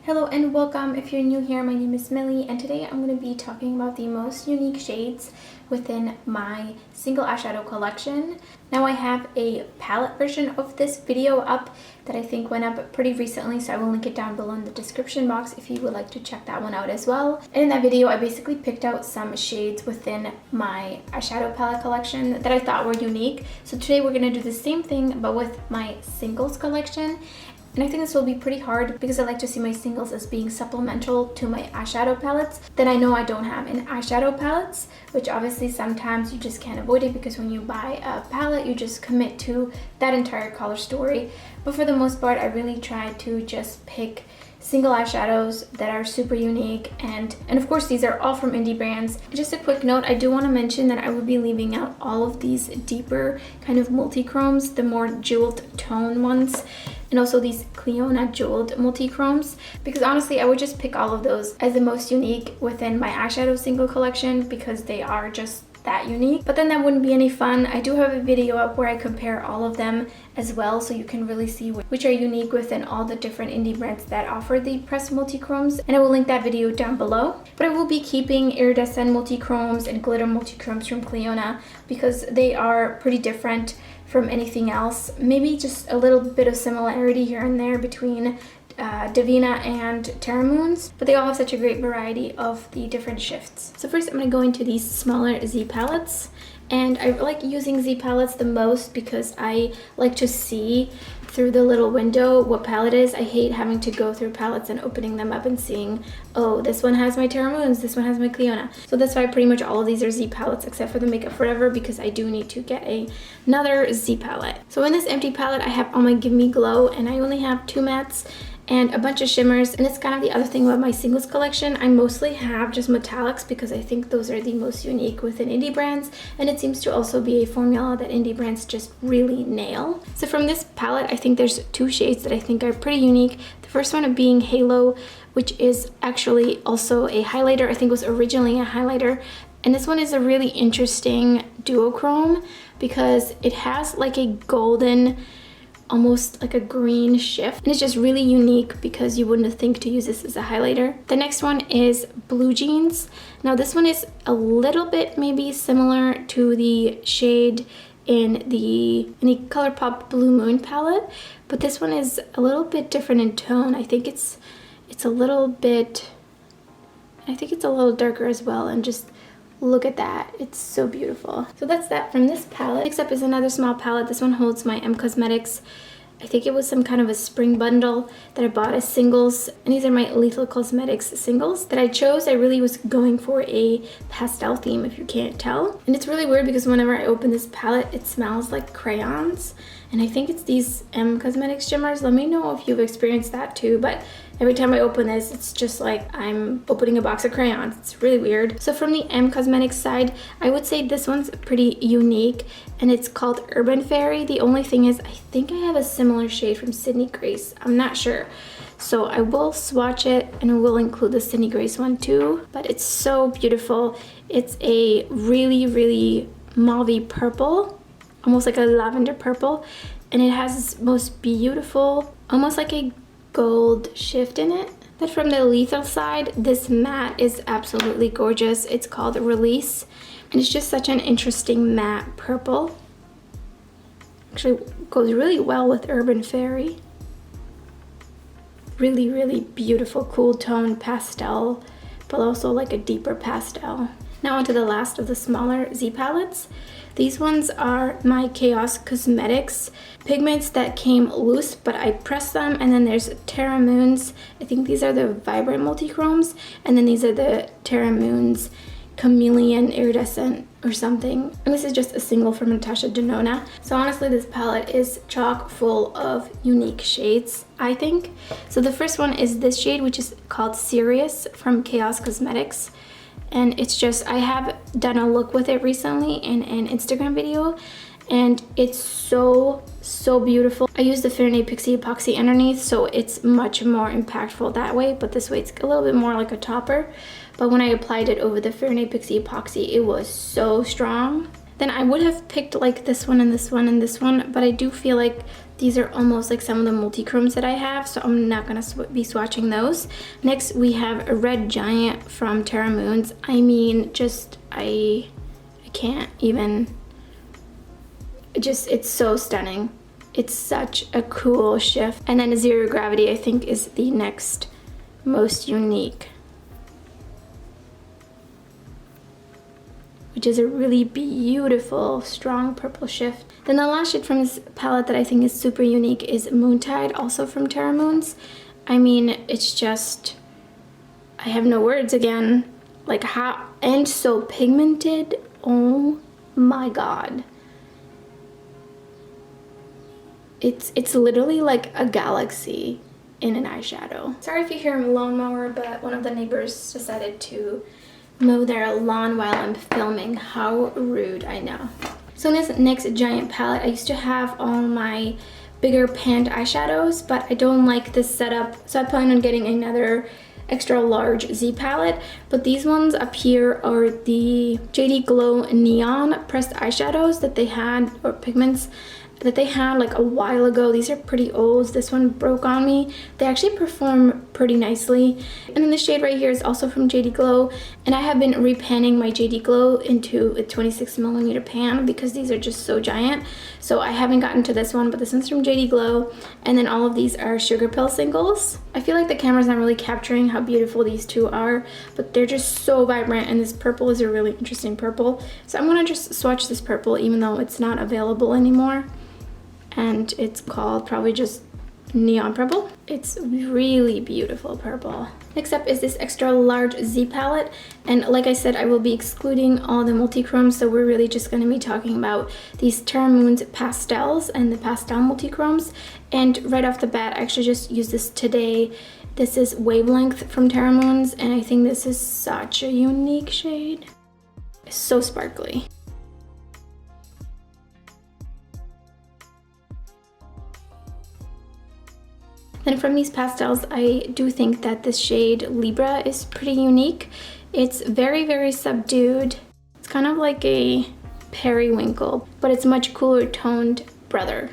Hello and welcome. If you're new here, my name is Millie and today I'm going to be talking about the most unique shades within my single eyeshadow collection. Now I have a palette version of this video up that I think went up pretty recently, so I will link it down below in the description box if you would like to check that one out as well. And in that video I basically picked out some shades within my eyeshadow palette collection that I thought were unique. So today we're going to do the same thing but with my singles collection. And I think this will be pretty hard because I like to see my singles as being supplemental to my eyeshadow palettes that I know I don't have in eyeshadow palettes, which obviously sometimes you just can't avoid it because when you buy a palette, you just commit to that entire color story. But for the most part, I really try to just pick single eyeshadows that are super unique, and of course these are all from indie brands. Just a quick note, I do want to mention that I will be leaving out all of these deeper kind of multi-chromes, the more jeweled tone ones, and also these Cliona jeweled multi-chromes, because honestly I would just pick all of those as the most unique within my eyeshadow single collection because they are just that unique. But then that wouldn't be any fun. I do have a video up where I compare all of them as well, so you can really see which are unique within all the different indie brands that offer the pressed multi-chromes, and I will link that video down below. But I will be keeping iridescent multi-chromes and glitter multi-chromes from Cliona because they are pretty different from anything else. Maybe just a little bit of similarity here and there between Davina and Terra Moons, but they all have such a great variety of the different shifts. So first I'm going to go into these smaller Z palettes, and I like using Z palettes the most because I like to see through the little window what palette is. I hate having to go through palettes and opening them up and seeing, oh, this one has my Terra Moons, this one has my Cliona. So that's why pretty much all of these are Z palettes except for the Makeup Forever, because I do need to get another Z palette. So in this empty palette I have all my Give Me Glow, and I only have 2 mattes and a bunch of shimmers. And it's kind of the other thing about my singles collection. I mostly have just metallics because I think those are the most unique within indie brands, and it seems to also be a formula that indie brands just really nail. So from this palette I think there's 2 shades that I think are pretty unique. The first one being Halo, which is actually also a highlighter. I think it was originally a highlighter, and this one is a really interesting duochrome because it has like a golden, almost like a green shift, and it's just really unique because you wouldn't think to use this as a highlighter. The next one is Blue Jeans. Now this one is a little bit maybe similar to the shade in the ColourPop Blue Moon palette, but this one is a little bit different in tone. I think it's a little bit, I think it's a little darker as well, and just look at that, it's so beautiful. So that's that from this palette. Next up is another small palette. This one holds my Cosmetics. I think it was some kind of a spring bundle that I bought as singles, and these are my Lethal Cosmetics singles that I chose. I really was going for a pastel theme, if you can't tell. And it's really weird because whenever I open this palette, it smells like crayons, and I think it's these Cosmetics shimmers. Let me know if you've experienced that too, but every time I open this, it's just like I'm opening a box of crayons. It's really weird. So from the Cosmetics side, I would say this one's pretty unique, and it's called Urban Fairy. The only thing is, I think I have a similar shade from Sydney Grace. I'm not sure. So I will swatch it, and I will include the Sydney Grace one too. But it's so beautiful. It's a really, really mauvey purple, almost like a lavender purple, and it has this most beautiful, almost like a gold shift in it. But from the Lethal side, this matte is absolutely gorgeous. It's called Release, and it's just such an interesting matte purple. Actually goes really well with Urban Fairy. Really, really beautiful, cool tone pastel, but also like a deeper pastel. Now onto the last of the smaller Z palettes. These ones are my Chaos Cosmetics pigments that came loose, but I pressed them. And then there's Terra Moons. I think these are the Vibrant Multichromes. And then these are the Terra Moons Chameleon Iridescent or something. And this is just a single from Natasha Denona. So honestly, this palette is chock full of unique shades, I think. So the first one is this shade, which is called Serious from Chaos Cosmetics. And it's just, I have done a look with it recently in an Instagram video, and it's so beautiful. I use the Fairnay Pixie Epoxy underneath, so it's much more impactful that way, but this way it's a little bit more like a topper. But when I applied it over the Fairnay Pixie Epoxy, it was so strong. Then I would have picked like this one and this one and this one, but I do feel like These are almost like some of the multichromes that I have, so I'm not gonna be swatching those. Next, we have a red giant from Terra Moons. I mean, just, I can't even, it's so stunning. It's such a cool shift. And then Zero Gravity, I think, is the next most unique, which is a really beautiful, strong purple shift. Then the last shade from this palette that I think is super unique is Moontide, also from Terra Moons. I mean, it's just, I have no words again. Like how, and so pigmented, oh my God. It's literally like a galaxy in an eyeshadow. Sorry if you hear a lawnmower, but one of the neighbors decided to mow their lawn while I'm filming. How rude, I know. So in this next giant palette, I used to have all my bigger panned eyeshadows, but I don't like this setup, so I plan on getting another extra large Z palette. But these ones up here are the JD Glow Neon pressed eyeshadows that they had, or pigments that they had like a while ago. These are pretty old. This one broke on me. They actually perform pretty nicely. And then this shade right here is also from JD Glow, and I have been repanning my JD Glow into a 26mm pan because these are just so giant. So I haven't gotten to this one, but this one's from JD Glow. And then all of these are Sugar Pill singles. I feel like the camera's not really capturing how beautiful these two are, but they're just so vibrant, and this purple is a really interesting purple. So I'm gonna just swatch this purple even though it's not available anymore. And it's called probably just Neon Purple. It's really beautiful purple. Next up is this extra large Z palette, and like I said, I will be excluding all the multichromes, so we're really just going to be talking about these Terra Moons pastels and the pastel multichromes. And right off the bat, I actually just used this today. This is Wavelength from Terra Moons, and I think this is such a unique shade. It's so sparkly. Then from these pastels, I do think that this shade Libra is pretty unique. It's very, very subdued. It's kind of like a periwinkle, but it's much cooler toned brother.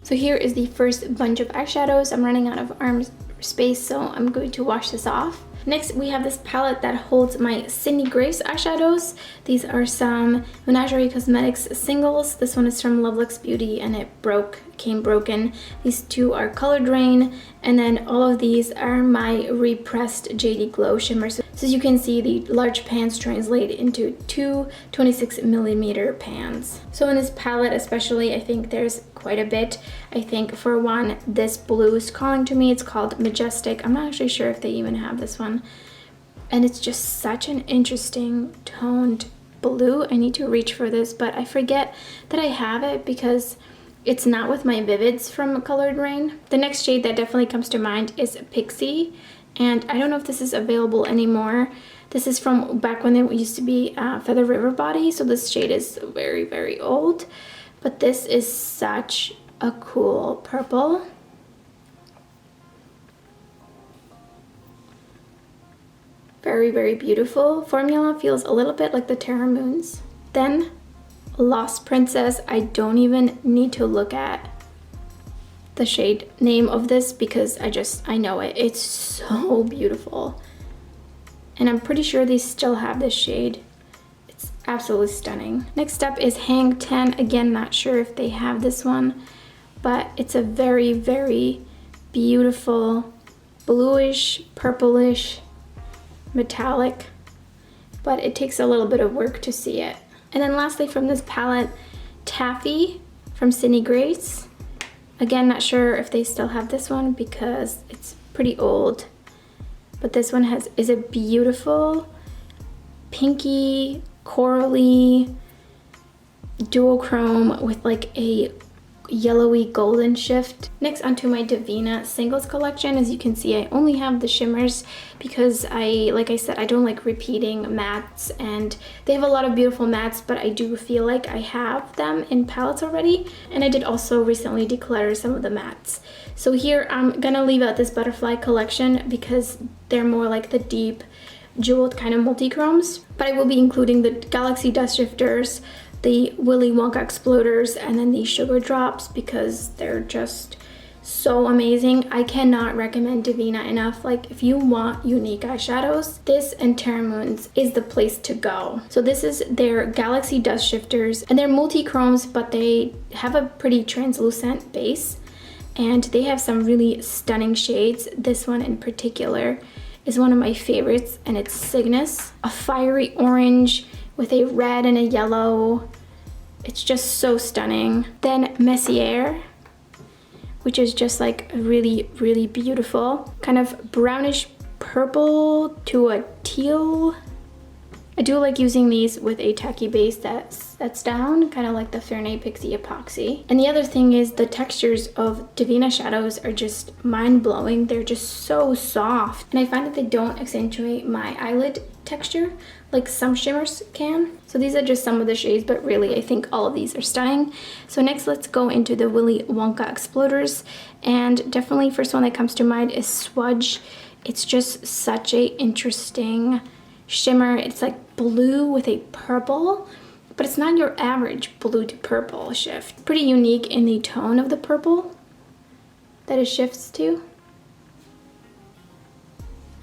So here is the first bunch of eyeshadows. I'm running out of arm space, so I'm going to wash this off. Next, we have this palette that holds my Sydney Grace eyeshadows. These are some Davina Cosmetics singles. This one is from Lovelux Beauty, and it came broken. These two are Color Drain, and then all of these are my repressed JD Glow shimmers. So as you can see, the large pans translate into two 26mm pans. So in this palette especially, I think there's quite a bit. I think for one, this blue is calling to me. It's called Majestic. I'm not actually sure if they even have this one. And it's just such an interesting toned blue. I need to reach for this, but I forget that I have it because it's not with my Vivids from Colored Rain. The next shade that definitely comes to mind is Pixie. And I don't know if this is available anymore. This is from back when it used to be Feather River Body. So this shade is very, very old. But this is such a cool purple. Very, very beautiful. Formula feels a little bit like the Terra Moons. Then Lost Princess. I don't even need to look at the shade name of this because I know it. It's so beautiful. And I'm pretty sure they still have this shade. It's absolutely stunning. Next up is Hang 10. Again, not sure if they have this one, but it's a very, very beautiful bluish, purplish, metallic, but it takes a little bit of work to see it. And then lastly from this palette, Taffy from Sydney Grace. Again, not sure if they still have this one because it's pretty old. But this one is a beautiful pinky, corally, duochrome with like a yellowy golden shift. Next onto my Davina singles collection. As you can see, I only have the shimmers because like I said, I don't like repeating mattes, and they have a lot of beautiful mattes, but I do feel like I have them in palettes already. And I did also recently declutter some of the mattes. So here I'm gonna leave out this butterfly collection because they're more like the deep jeweled kind of multichromes, but I will be including the Galaxy Dust Shifters, the Willy Wonka Exploders and then the Sugar Drops because they're just so amazing. I cannot recommend Davina enough. Like, if you want unique eyeshadows, this and Terra Moons is the place to go. So this is their Galaxy Dust Shifters, and they're multi-chromes, but they have a pretty translucent base, and they have some really stunning shades. This one in particular is one of my favorites, and it's Cygnus, a fiery orange with a red and a yellow. It's just so stunning. Then Messier, which is just like really, really beautiful. Kind of brownish purple to a teal. I do like using these with a tacky base that's down, kind of like the Fairnay Pixie Epoxy. And the other thing is the textures of Davina shadows are just mind-blowing. They're just so soft. And I find that they don't accentuate my eyelid texture like some shimmers can. So these are just some of the shades, but really I think all of these are stunning. So next, let's go into the Willy Wonka Exploders. And definitely first one that comes to mind is Swudge. It's just such a interesting shimmer. It's like blue with a purple, but it's not your average blue to purple shift. Pretty unique in the tone of the purple that it shifts to.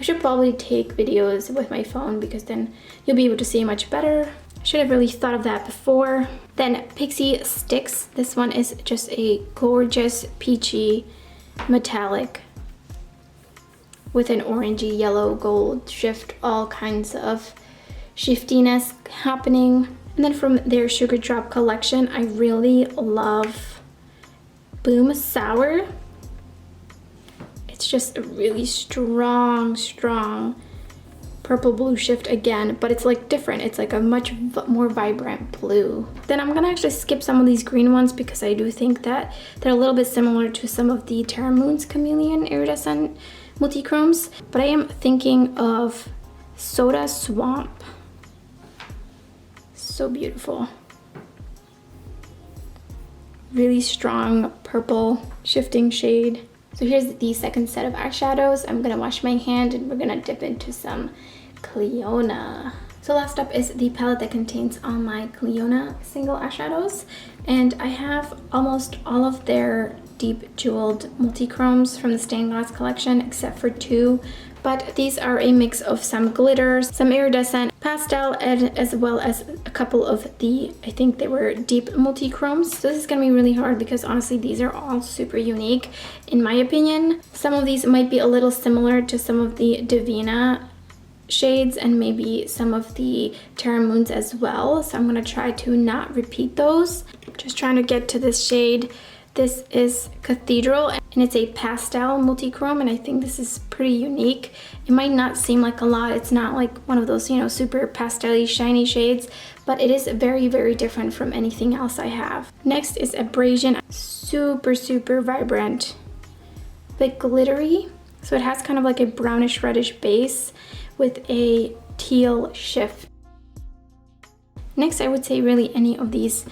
I should probably take videos with my phone because then you'll be able to see much better. I should have really thought of that before. Then Pixie Sticks. This one is just a gorgeous peachy metallic with an orangey yellow gold shift, all kinds of shiftiness happening. And then from their Sugar Drop collection, I really love Boom Sour. It's just a really strong purple blue shift again, but it's like different. It's like a much more vibrant blue. Then I'm gonna actually skip some of these green ones because I do think that they're a little bit similar to some of the Terra Moons Chameleon Iridescent multichromes, but I am thinking of Soda Swamp. So beautiful. Really strong purple shifting shade. So here's the second set of eyeshadows. I'm gonna wash my hand and we're gonna dip into some Cliona. So last up is the palette that contains all my Cliona single eyeshadows, and I have almost all of their deep jeweled multichromes from the stained glass collection except for two, but these are a mix of some glitters, some iridescent pastel, and as well as a couple of the, I think they were deep multichromes. So this is gonna be really hard because honestly these are all super unique in my opinion. Some of these might be a little similar to some of the Davina shades and maybe some of the Terra Moons as well, so I'm gonna try to not repeat those. Just trying to get to this shade. This is Cathedral, and it's a pastel multichrome, and I think this is pretty unique. It might not seem like a lot. It's not like one of those, you know, super pastel-y, shiny shades, but it is very, very different from anything else I have. Next is Abrasion. Super vibrant, but glittery. So it has kind of like a brownish reddish base with a teal shift. Next, I would say really any of these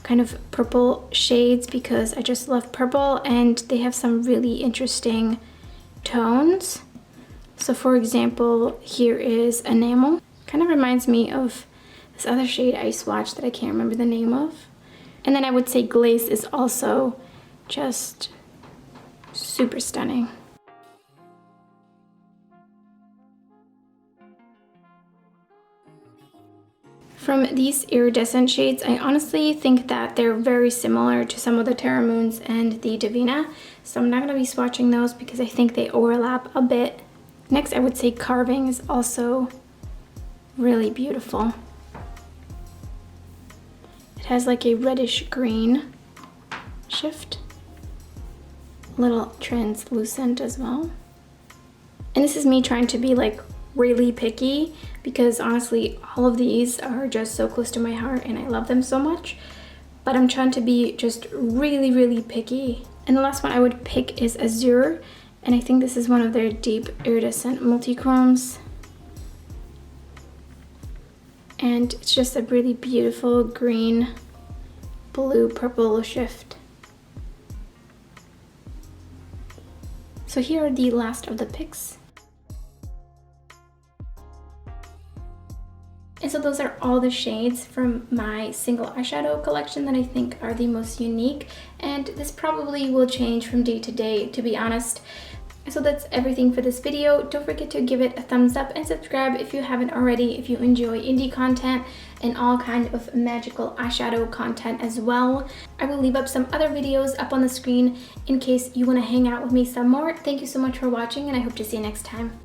kind of purple shades because I just love purple and they have some really interesting tones. So for example, here is Enamel. Kind of reminds me of this other shade I swatched that I can't remember the name of. And then I would say Glaze is also just super stunning. From these iridescent shades, I honestly think that they're very similar to some of the Terra Moons and the Davina, so I'm not going to be swatching those because I think they overlap a bit. Next, I would say Carving is also really beautiful. It has like a reddish green shift, a little translucent as well. And this is me trying to be like really picky because honestly all of these are just so close to my heart and I love them so much, but I'm trying to be just really picky. And the last one I would pick is Azure, and I think this is one of their deep iridescent multichromes, and it's just a really beautiful green blue purple shift. So here are the last of the picks. And so those are all the shades from my single eyeshadow collection that I think are the most unique. And this probably will change from day to day, to be honest. So that's everything for this video. Don't forget to give it a thumbs up and subscribe if you haven't already, if you enjoy indie content and all kind of magical eyeshadow content as well. I will leave up some other videos up on the screen in case you want to hang out with me some more. Thank you so much for watching, and I hope to see you next time.